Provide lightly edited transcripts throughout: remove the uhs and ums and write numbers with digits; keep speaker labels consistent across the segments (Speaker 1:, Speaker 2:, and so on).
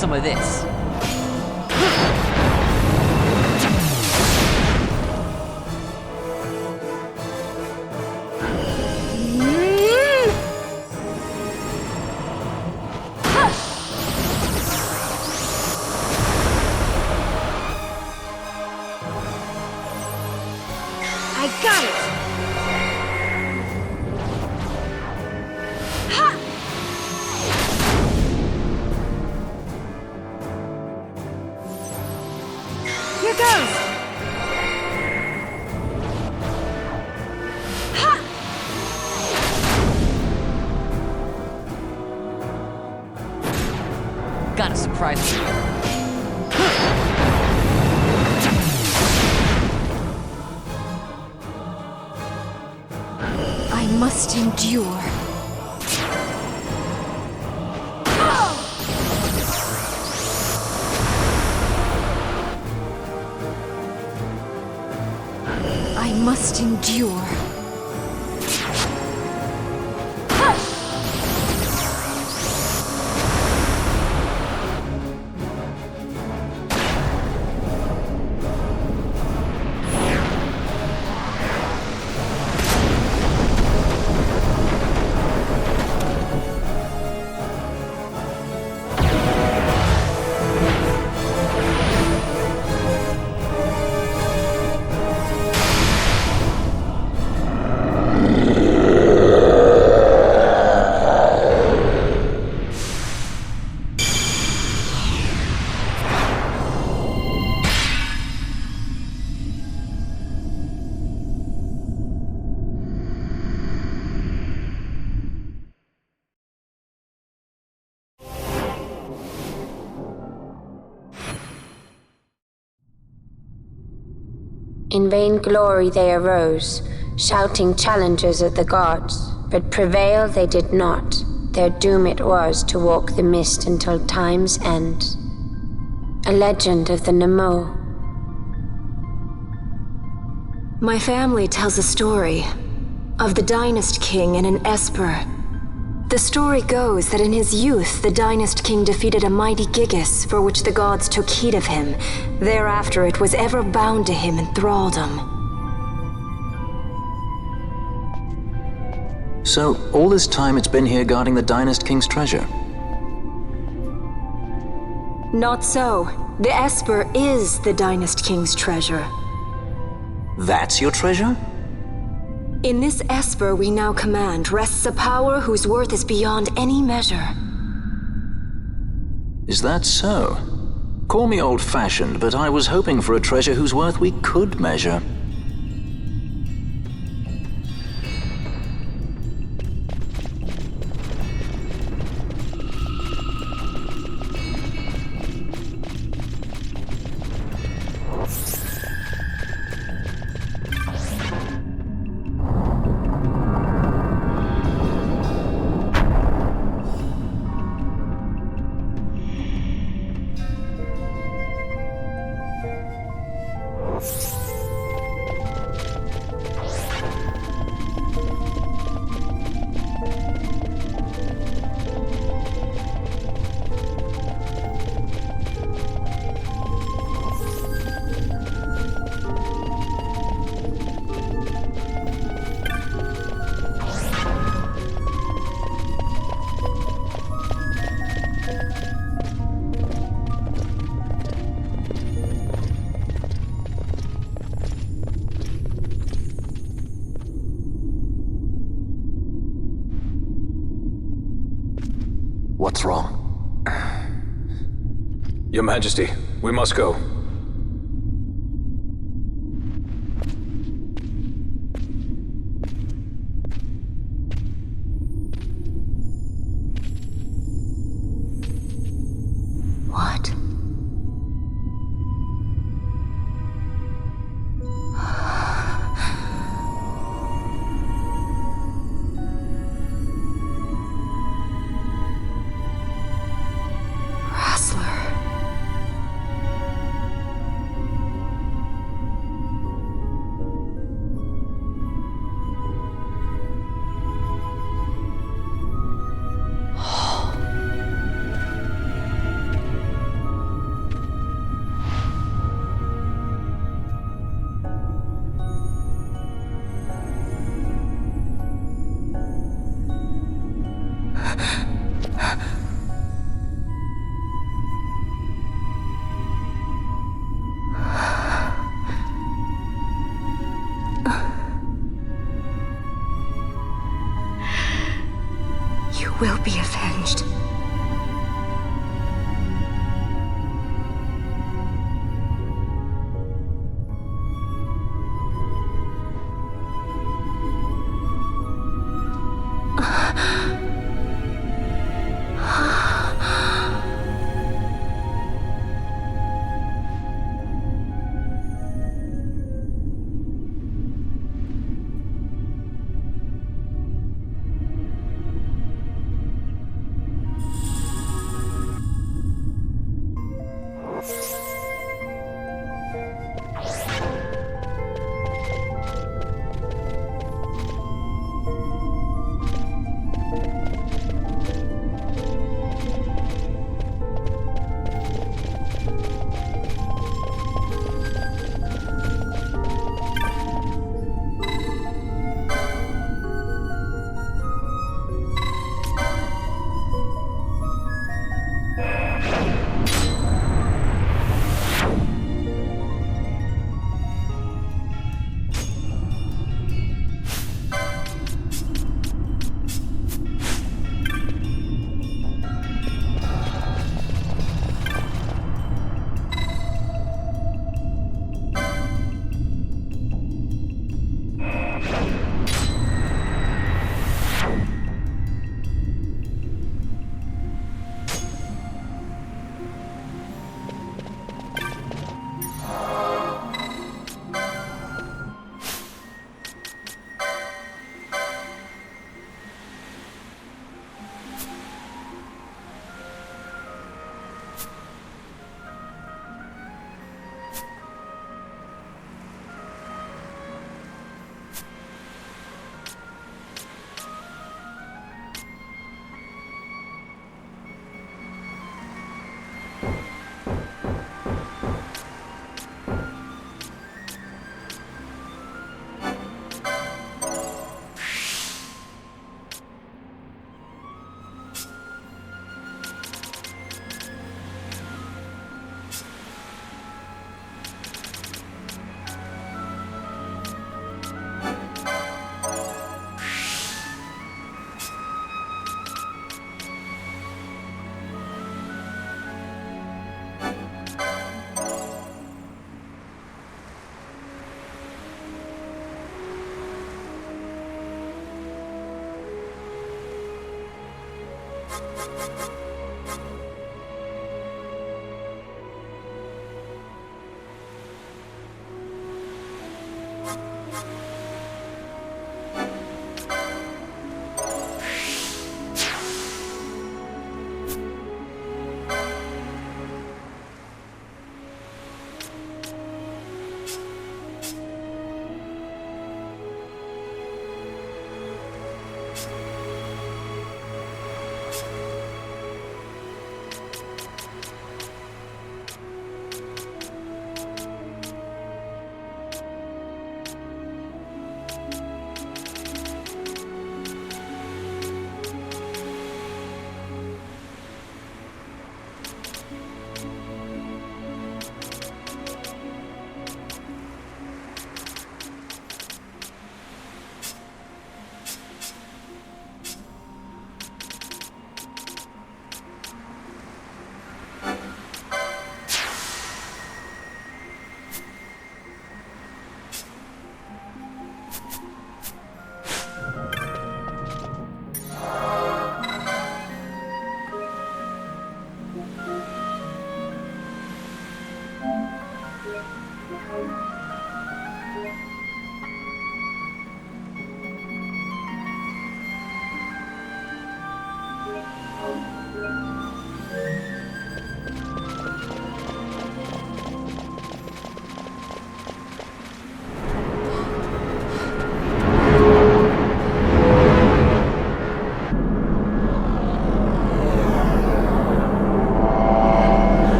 Speaker 1: some of this.
Speaker 2: I got it! Ha! Here goes! Ha!
Speaker 1: Gotta surprise you.
Speaker 2: I must endure. I must endure.
Speaker 3: In vain glory they arose, shouting challenges at the gods, but prevail they did not. Their doom it was to walk the mist until time's end. A legend of the Nemo.
Speaker 2: My family tells a story of the Dynast King and an Esper. The story goes that in his youth, the Dynast King defeated a mighty Gigas, for which the gods took heed of him. Thereafter it was ever bound to him in thraldom.
Speaker 4: So, all this time it's been here guarding the Dynast King's treasure?
Speaker 2: Not so. The Esper is the Dynast King's treasure.
Speaker 4: That's your treasure?
Speaker 2: In this Esper we now command rests a power whose worth is beyond any measure.
Speaker 4: Is that so? Call me old-fashioned, but I was hoping for a treasure whose worth we could measure. What's wrong?
Speaker 5: Your Majesty, we must go.
Speaker 2: What? will be avenged.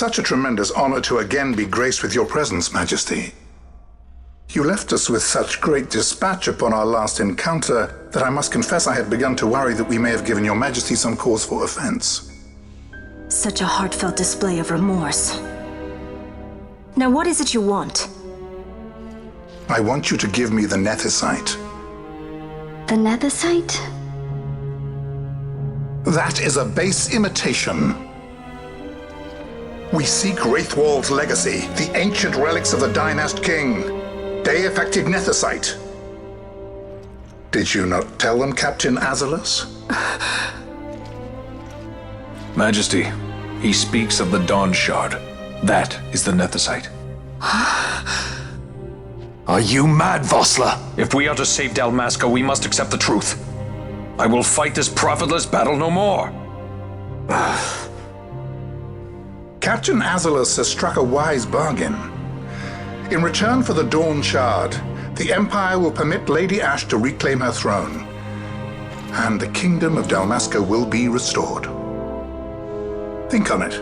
Speaker 1: such a tremendous honor to again be graced with your presence, Majesty. You left us with such great dispatch upon our last encounter that I must confess I had begun to worry that we may have given your Majesty some cause for offense.
Speaker 2: Such a heartfelt display of remorse. Now what is it you want?
Speaker 1: I want you to give me the Nethicite.
Speaker 2: The Nethicite?
Speaker 1: That is a base imitation. We seek Wraithwald's legacy, the ancient relics of the Dynast King. Day-affected Nethicite. Did you not tell them, Captain Azalus?
Speaker 5: Majesty, he speaks of the Dawn Shard. That is the Nethicite.
Speaker 6: Are you mad, Vossler?
Speaker 5: If we are to save Dalmasca, we must accept the truth. I will fight this profitless battle no more.
Speaker 1: Captain Azalus has struck a wise bargain. In return for the Dawn Shard, the Empire will permit Lady Ash to reclaim her throne, and the Kingdom of Dalmasca will be restored. Think on it.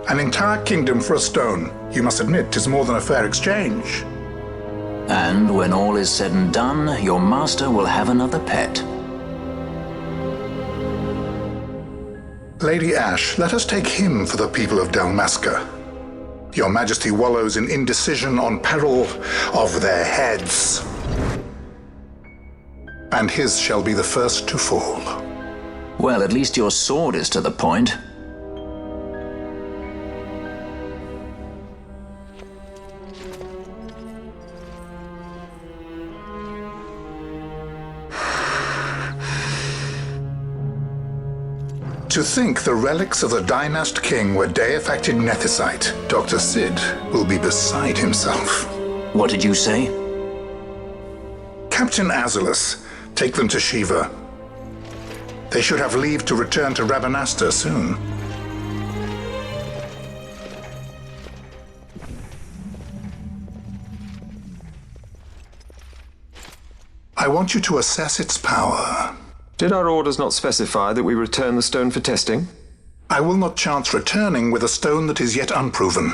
Speaker 1: An entire kingdom for a stone. You must admit, 'tis more than a fair exchange.
Speaker 4: And when all is said and done, your master will have another pet.
Speaker 1: Lady Ash, let us take him for the people of Dalmasca. Your Majesty wallows in indecision on peril of their heads. And his shall be the first to fall.
Speaker 4: Well, at least your sword is to the point.
Speaker 1: To think the relics of the Dynast King were day-affected Nethicite, Dr. Sid will be beside himself.
Speaker 4: What did you say?
Speaker 1: Captain Azalus, take them to Shiva. They should have leave to return to Rabanasta soon. I want you to assess its power.
Speaker 6: Did our orders not specify that we return the stone for testing?
Speaker 1: I will not chance returning with a stone that is yet unproven.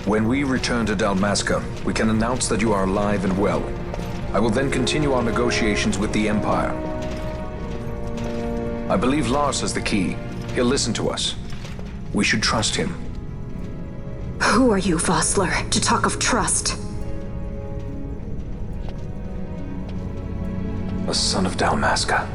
Speaker 5: When we return to Dalmasca, we can announce that you are alive and well. I will then continue our negotiations with the Empire. I believe Lars has the key. He'll listen to us. We should trust him.
Speaker 2: Who are you, Vossler, to talk of trust?
Speaker 5: A son of Dalmasca.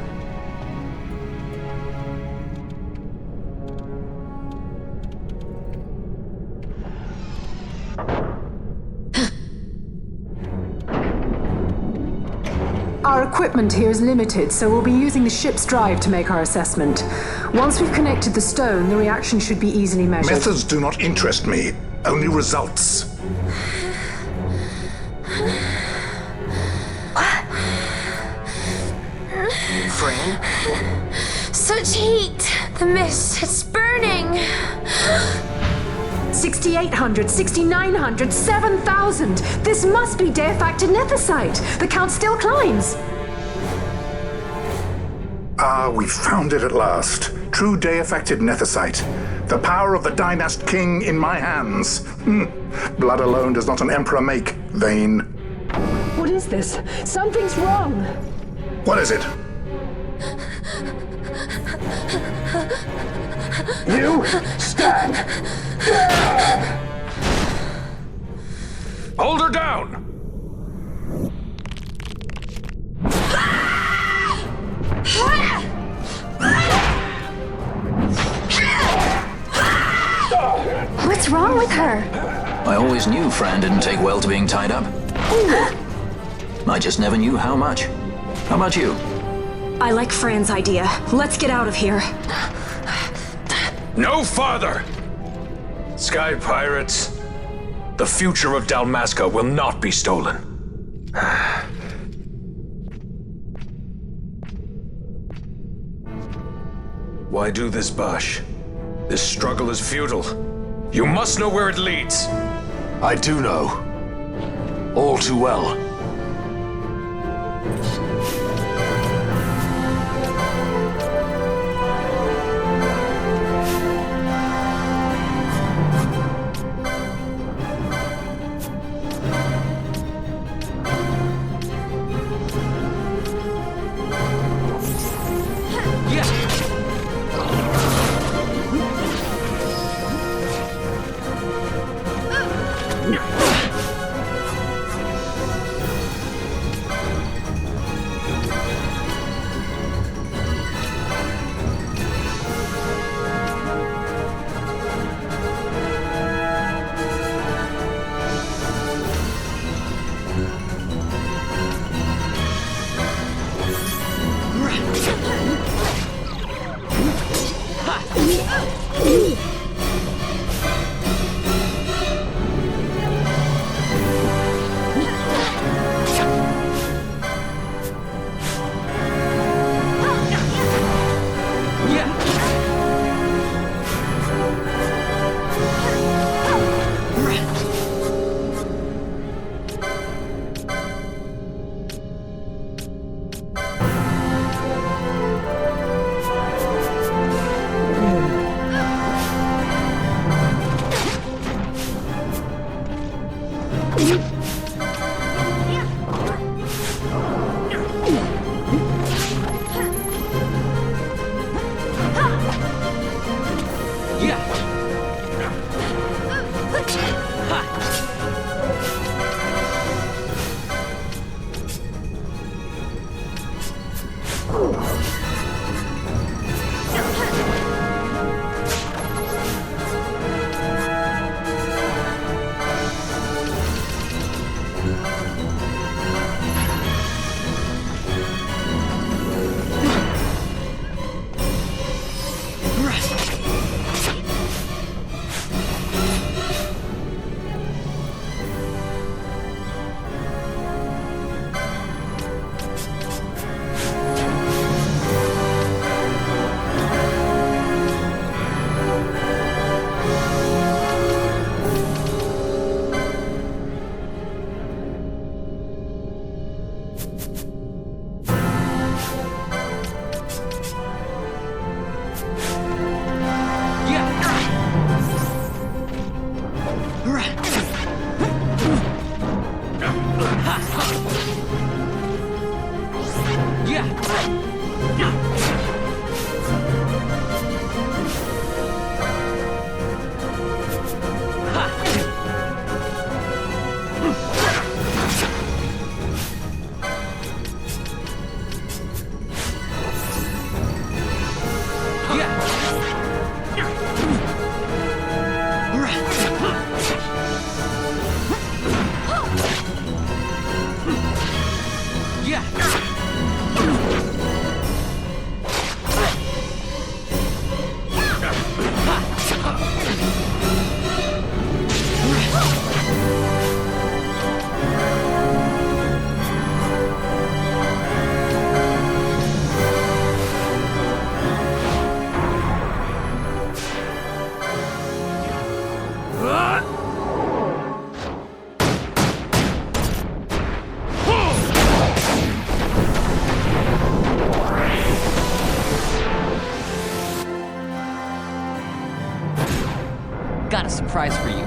Speaker 7: Our equipment here is limited, so we'll be using the ship's drive to make our assessment. Once we've connected the stone, the reaction should be easily measured.
Speaker 1: Methods do not interest me, only results.
Speaker 3: Friend? Such heat! The mist, it's burning!
Speaker 7: 6,800, 6,900, 7,000! This must be day-affected Nethicite! The count still climbs!
Speaker 1: Ah, we found it at last. True day-affected Nethicite. The power of the Dynast King in my hands. Blood alone does not an emperor make, vain.
Speaker 7: What is this? Something's wrong!
Speaker 1: What is it? You stand!
Speaker 5: Hold her down!
Speaker 2: What's wrong with her?
Speaker 4: I always knew Fran didn't take well to being tied up. I just never knew how much. How about you?
Speaker 2: I like Fran's idea. Let's get out of here.
Speaker 5: No farther! Sky Pirates, the future of Dalmasca will not be stolen. Why do this, Bash? This struggle is futile. You must know where it leads.
Speaker 8: I do know. All too well.
Speaker 9: Got a surprise for you.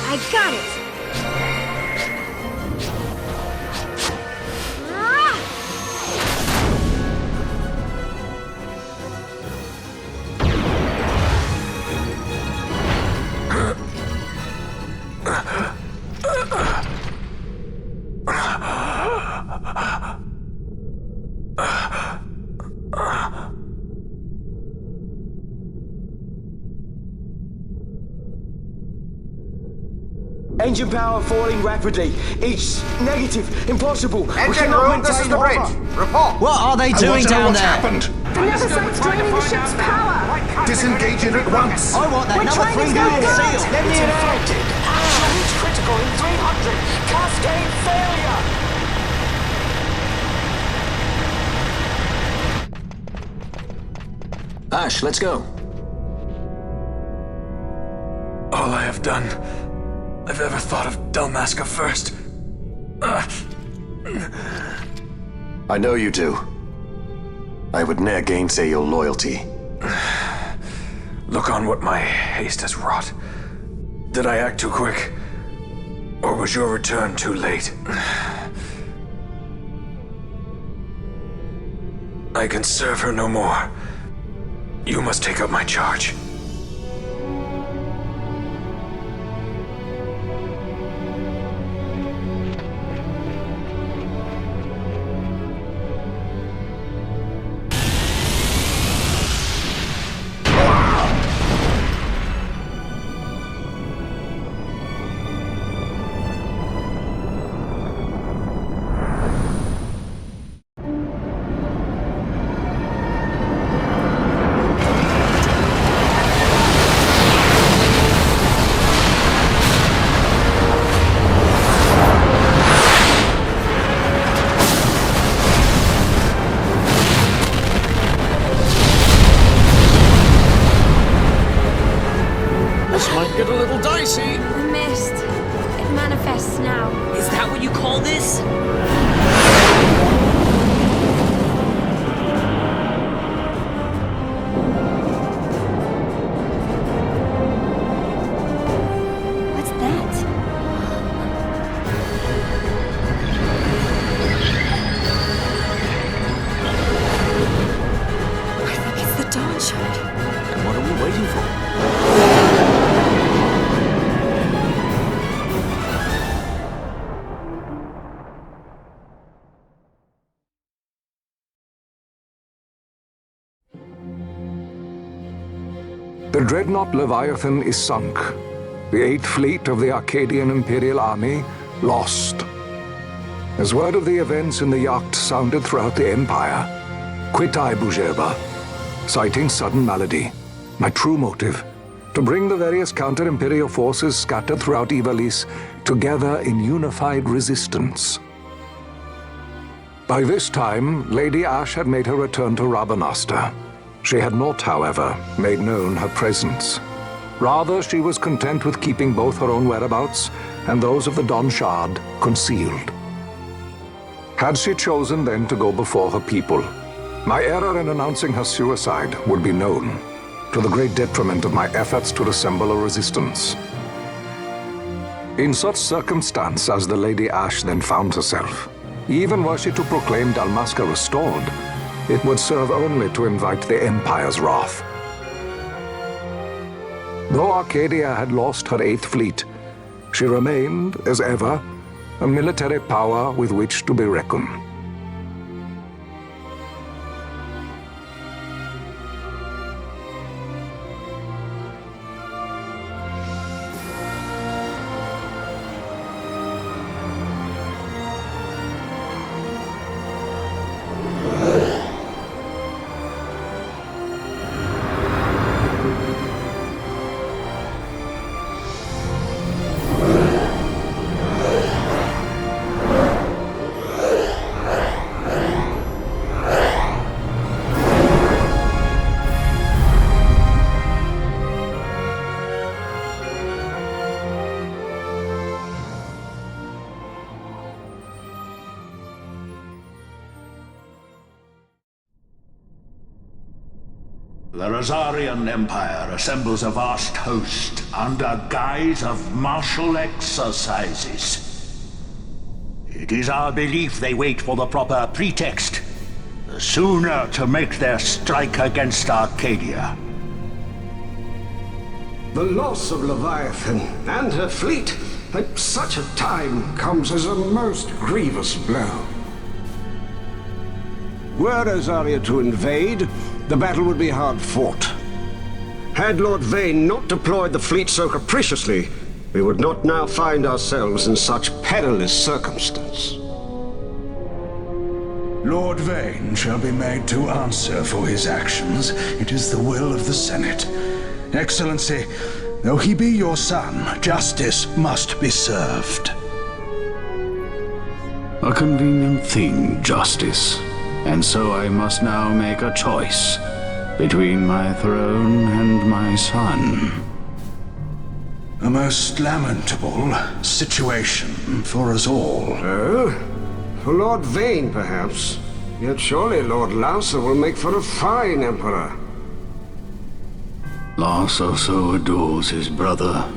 Speaker 3: I got it!
Speaker 10: Engine power falling rapidly. Each negative. Impossible.
Speaker 11: Engine room, this is the bridge. Report.
Speaker 9: What are they doing down there?
Speaker 1: Happened?
Speaker 7: The Neversite's draining the ship's power!
Speaker 1: Disengage it at once.
Speaker 9: I want that number 3 unit seal.
Speaker 10: Let me in.
Speaker 11: Absolute critical in 300. Cascade failure.
Speaker 4: Ash, let's go.
Speaker 5: All I have done, I've ever thought of Dalmasca first.
Speaker 8: I know you do. I would ne'er gainsay your loyalty.
Speaker 5: Look on what my haste has wrought. Did I act too quick? Or was your return too late? I can serve her no more. You must take up my charge.
Speaker 9: Get a little dicey.
Speaker 3: The mist. It manifests now.
Speaker 9: Is that what you call this?
Speaker 3: What's that? I think it's the dawn shard.
Speaker 9: And what are we waiting for?
Speaker 12: The dreadnought Leviathan is sunk. The 8th Fleet of the Arcadian Imperial Army lost. As word of the events in the yacht sounded throughout the Empire, quit I Bhujerba, citing sudden malady. My true motive, to bring the various counter-imperial forces scattered throughout Ivalice together in unified resistance. By this time, Lady Ash had made her return to Rabanastre. She had not, however, made known her presence. Rather, she was content with keeping both her own whereabouts and those of the Dawn Shard concealed. Had she chosen then to go before her people, my error in announcing her suicide would be known, to the great detriment of my efforts to assemble a resistance. In such circumstance as the Lady Ash then found herself, even were she to proclaim Dalmasca restored, it would serve only to invite the Empire's wrath. Though Arcadia had lost her 8th Fleet, she remained, as ever, a military power with which to be reckoned.
Speaker 13: The Rosarian Empire assembles a vast host under guise of martial exercises. It is our belief they wait for the proper pretext, the sooner to make their strike against Arcadia.
Speaker 14: The loss of Leviathan and her fleet at such a time comes as a most grievous blow. Were Rosaria to invade, the battle would be hard fought. Had Lord Vane not deployed the fleet so capriciously, we would not now find ourselves in such perilous circumstance.
Speaker 15: Lord Vane shall be made to answer for his actions. It is the will of the Senate. Excellency, though he be your son, justice must be served.
Speaker 16: A convenient thing, justice. And so I must now make a choice between my throne and my son.
Speaker 15: A most lamentable situation for us all.
Speaker 14: Oh? For Lord Vane, perhaps. Yet surely Lord Lhusu will make for a fine emperor.
Speaker 16: Lhusu so adores his brother,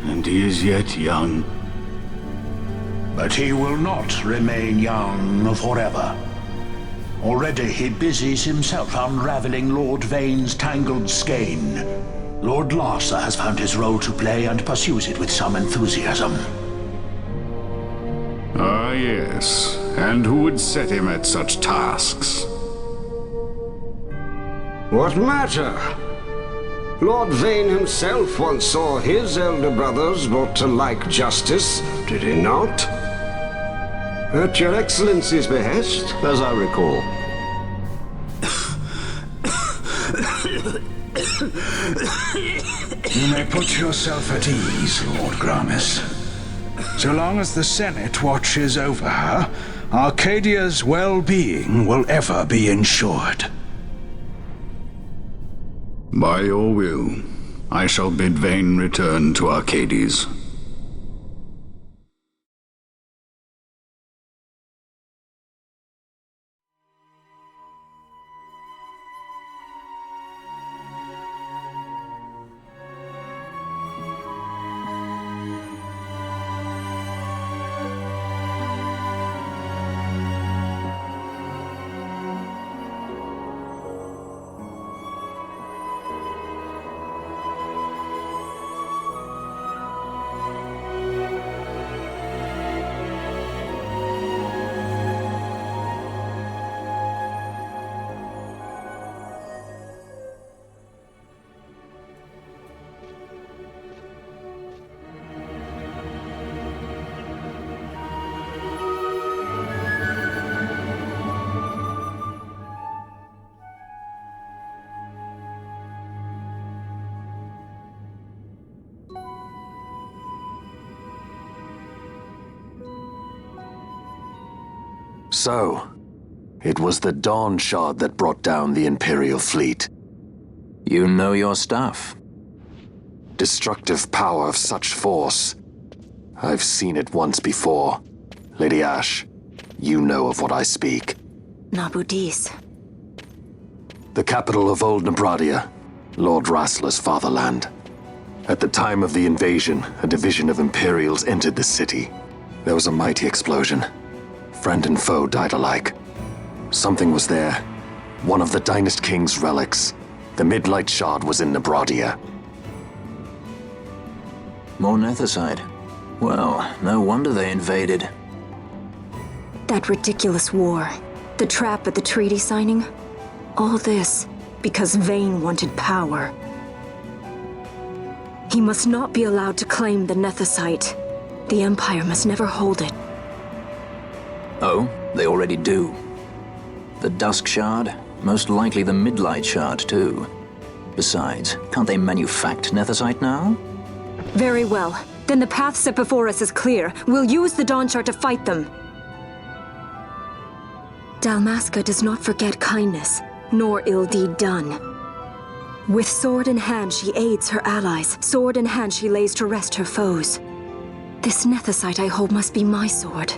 Speaker 16: and he is yet young.
Speaker 13: But he will not remain young forever. Already he busies himself unraveling Lord Vane's tangled skein. Lord Lhusu has found his role to play and pursues it with some enthusiasm.
Speaker 16: Ah, yes. And who would set him at such tasks?
Speaker 14: What matter? Lord Vane himself once saw his elder brothers brought to like justice, did he not? At your Excellency's behest, as I recall.
Speaker 15: You may put yourself at ease, Lord Gramis. So long as the Senate watches over her, Arcadia's well-being will ever be ensured.
Speaker 16: By your will, I shall bid Vane return to Arcades.
Speaker 8: So, it was the Dawn Shard that brought down the Imperial fleet.
Speaker 4: You know your stuff.
Speaker 8: Destructive power of such force. I've seen it once before. Lady Ash, you know of what I speak.
Speaker 2: Nabudis.
Speaker 8: The capital of Old Nebradia, Lord Rassler's fatherland. At the time of the invasion, a division of Imperials entered the city. There was a mighty explosion. Friend and foe died alike. Something was there. One of the Dynast King's relics. The Midlight Shard was in Nebradia.
Speaker 4: More Nethicite. Well, no wonder they invaded.
Speaker 2: That ridiculous war. The trap at the treaty signing. All this because Vane wanted power. He must not be allowed to claim the Nethicite. The Empire must never hold it.
Speaker 4: Oh, they already do. The Dusk Shard? Most likely the Midlight Shard, too. Besides, can't they manufacture Nethicite now?
Speaker 2: Very well. Then the path set before us is clear. We'll use the Dawn Shard to fight them. Dalmasca does not forget kindness, nor ill deed done. With sword in hand, she aids her allies. Sword in hand, she lays to rest her foes. This Nethicite I hold must be my sword.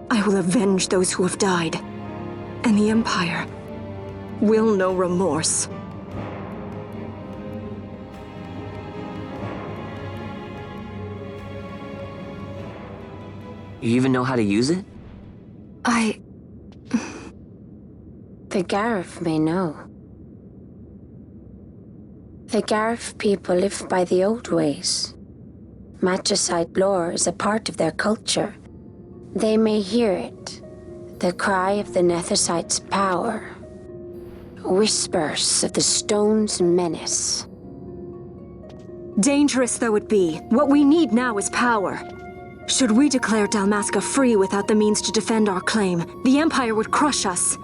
Speaker 2: I will avenge those who have died, and the Empire will know remorse.
Speaker 17: You even know how to use it?
Speaker 3: The Garif may know. The Garif people live by the old ways. Magicite lore is a part of their culture. They may hear it, the cry of the Nethicite's power, whispers of the stone's menace.
Speaker 2: Dangerous though it be, what we need now is power. Should we declare Dalmasca free without the means to defend our claim, the Empire would crush us.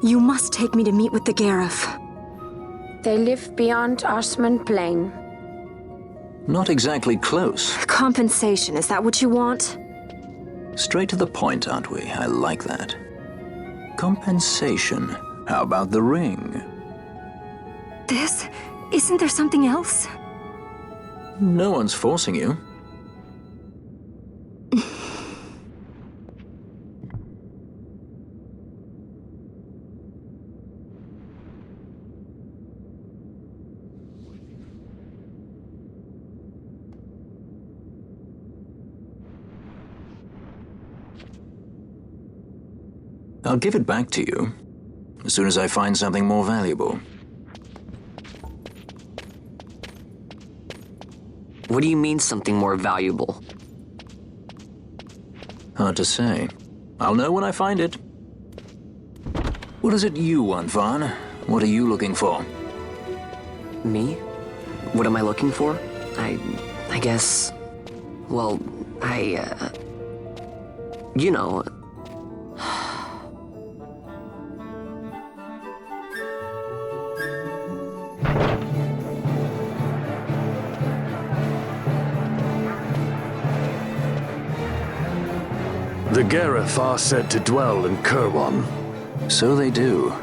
Speaker 2: You must take me to meet with the Gareth.
Speaker 3: They live beyond Osman Plain.
Speaker 4: Not exactly close.
Speaker 2: Compensation, is that what you want?
Speaker 4: Straight to the point, aren't we? I like that. Compensation. How about the ring?
Speaker 2: This? Isn't there something else?
Speaker 4: No one's forcing you. I'll give it back to you as soon as I find something more valuable.
Speaker 17: What do you mean something more valuable?
Speaker 4: Hard to say. I'll know when I find it. What is it you want, Vaughn? What are you looking for?
Speaker 17: Me? What am I looking for? I guess... Well, you know...
Speaker 8: The Gareth are said to dwell in Kirwan.
Speaker 4: So they do.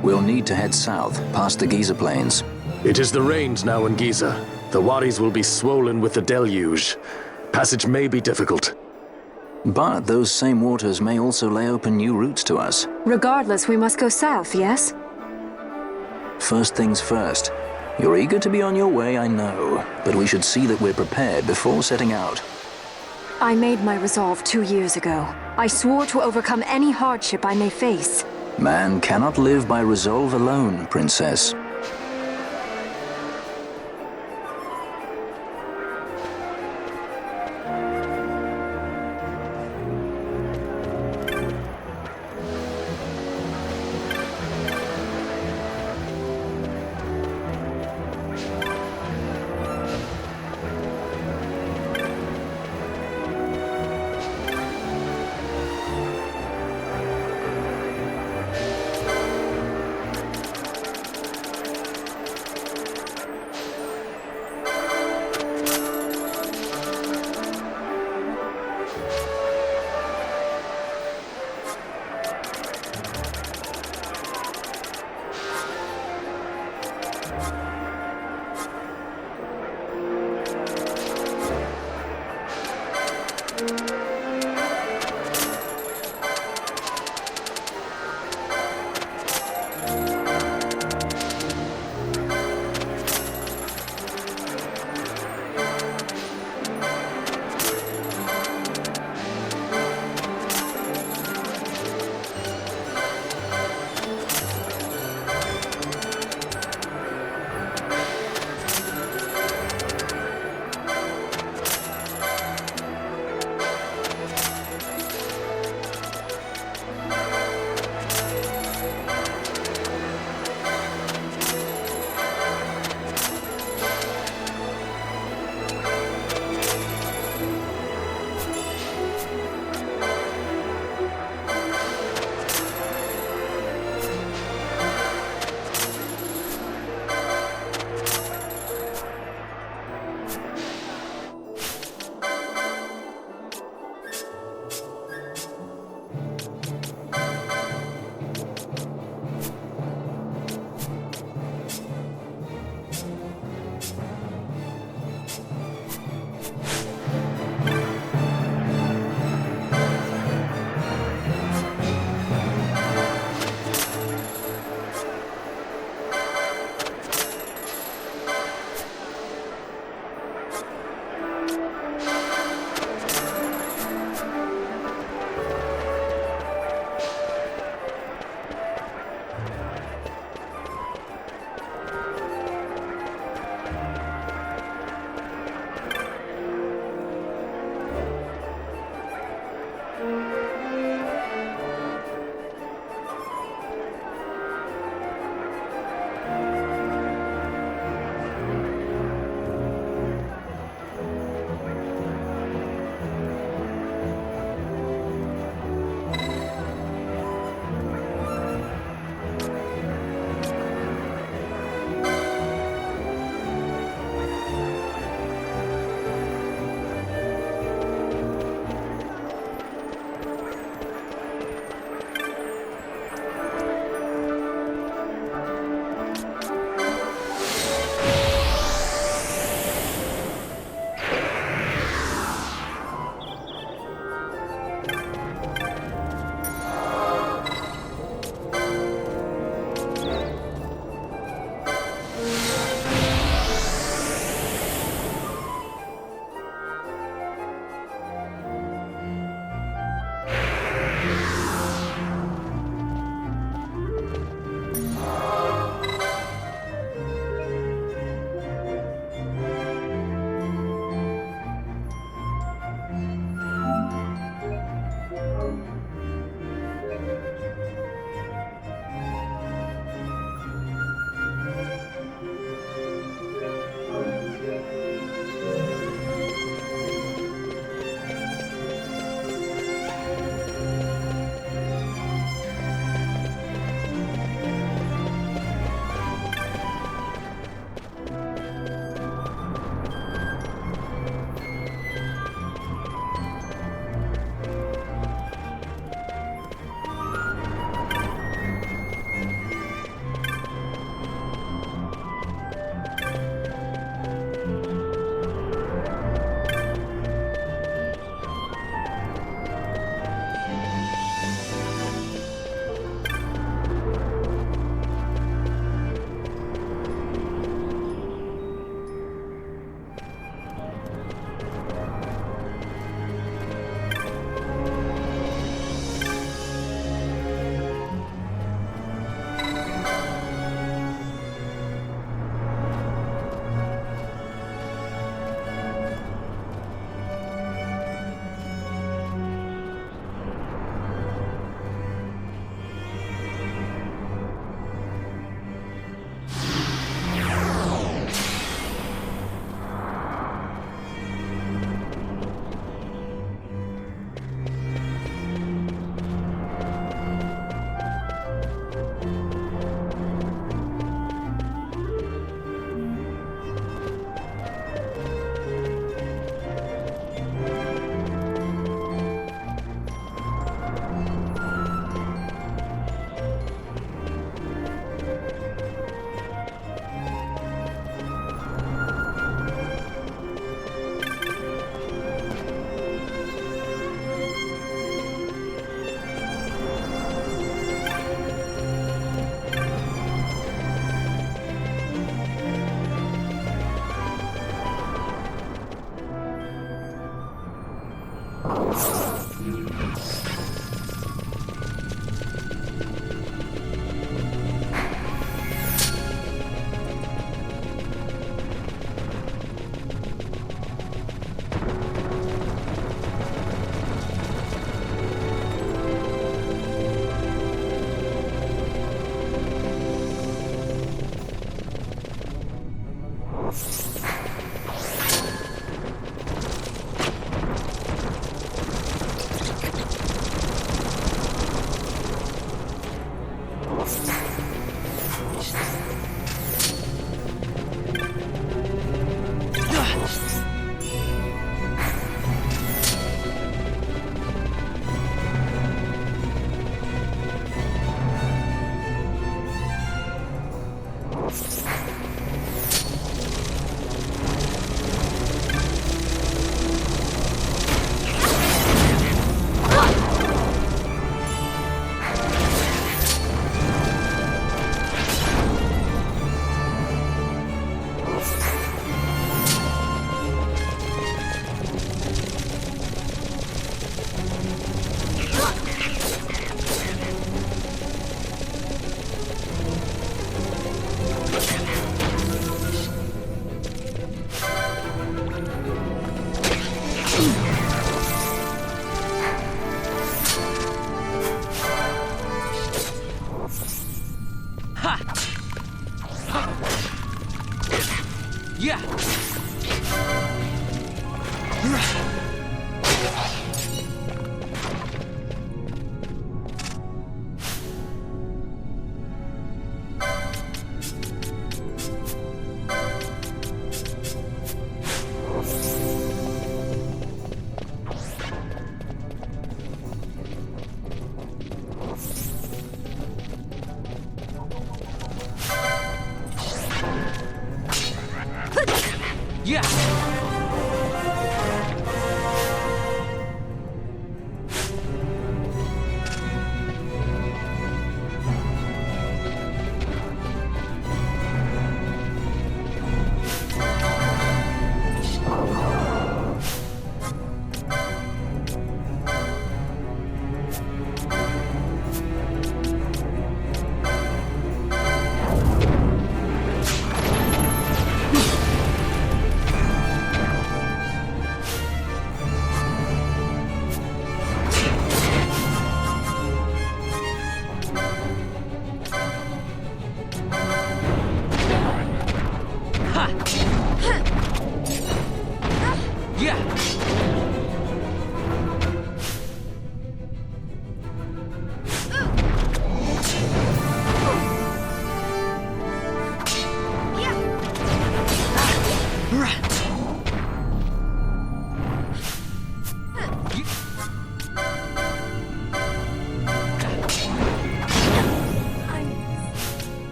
Speaker 4: We'll need to head south, past the Giza plains.
Speaker 8: It is the rains now in Giza. The wadis will be swollen with the deluge. Passage may be difficult.
Speaker 4: But those same waters may also lay open new routes to us.
Speaker 2: Regardless, we must go south, yes?
Speaker 4: First things first. You're eager to be on your way, I know. But we should see that we're prepared before setting out.
Speaker 2: I made my resolve 2 years ago. I swore to overcome any hardship I may face.
Speaker 4: Man cannot live by resolve alone, Princess.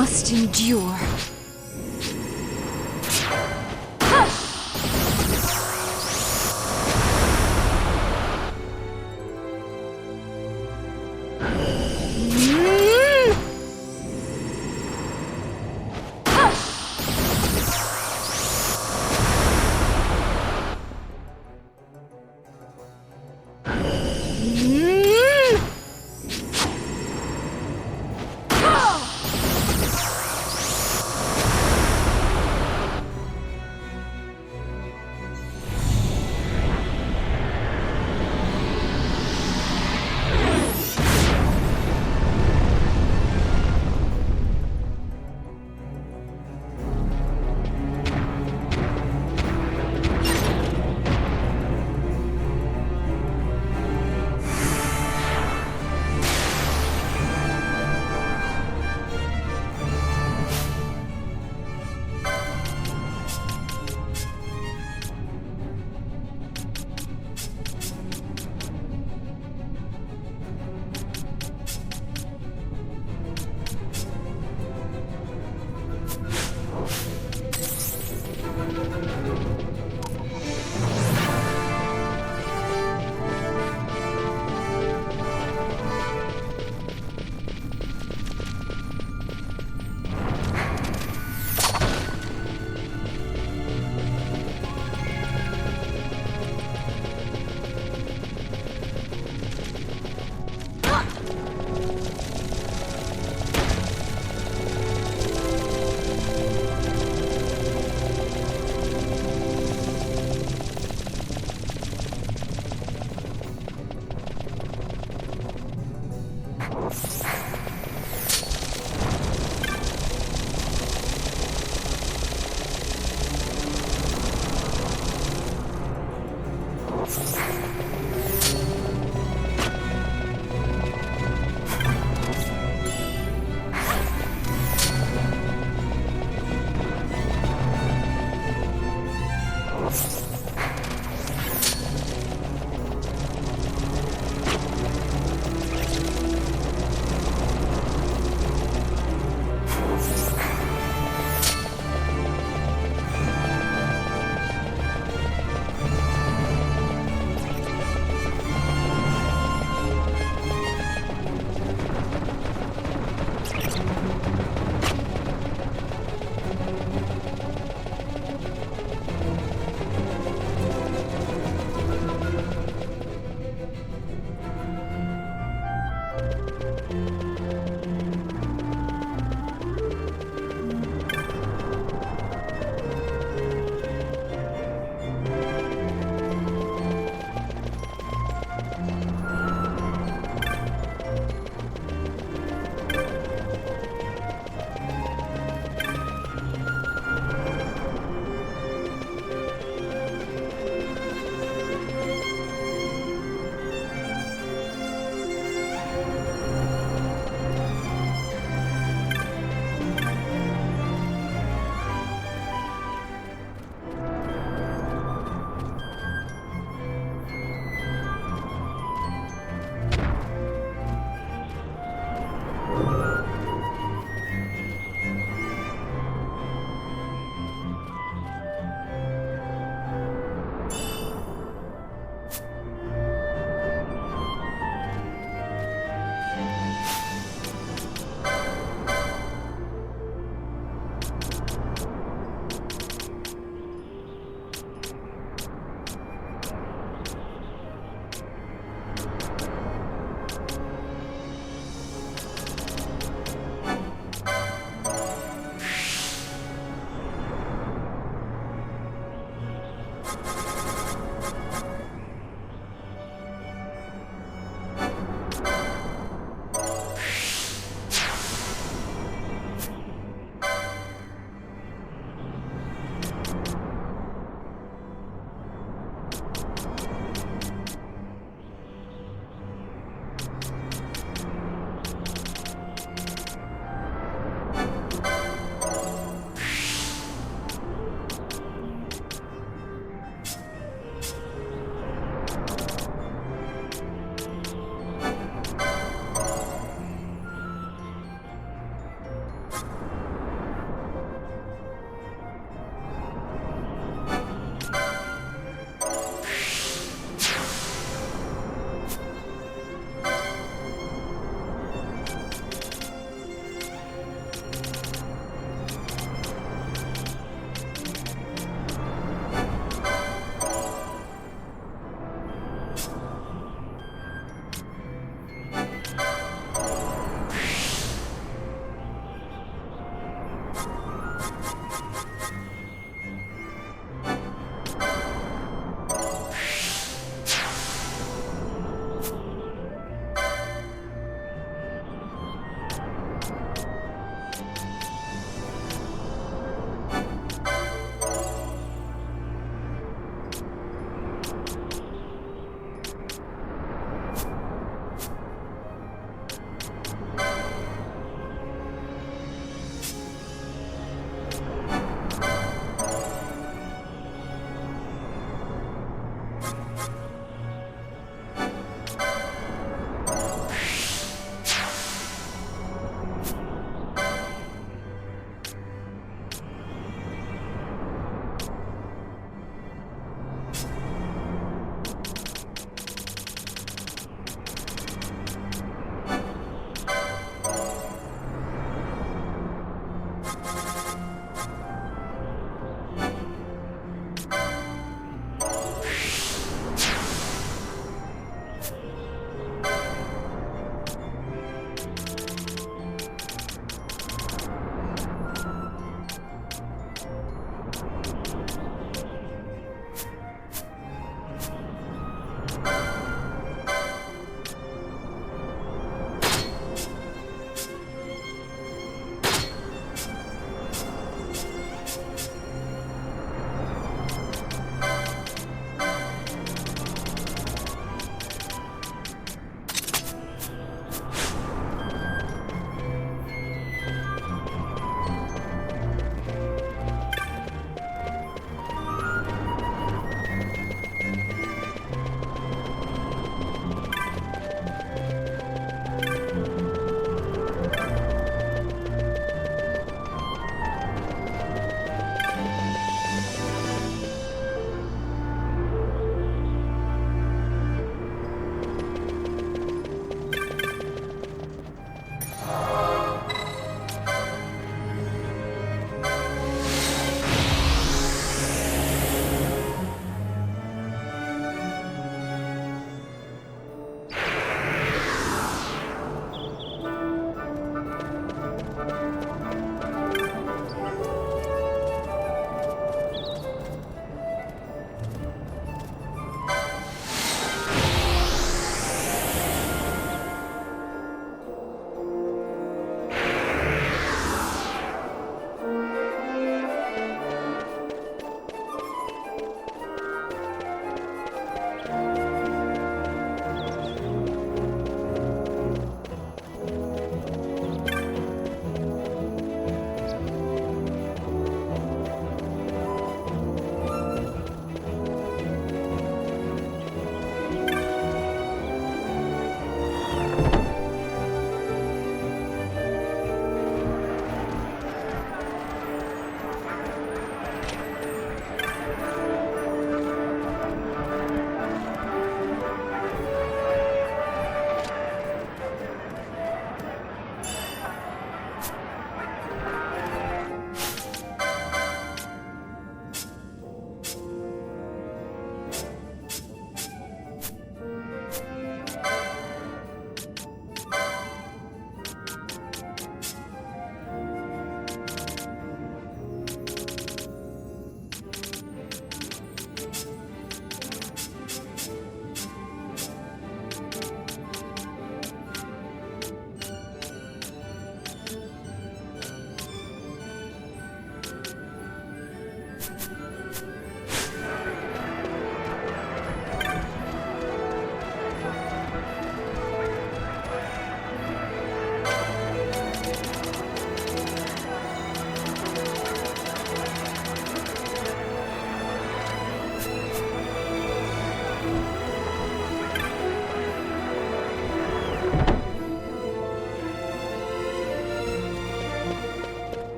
Speaker 2: must endure.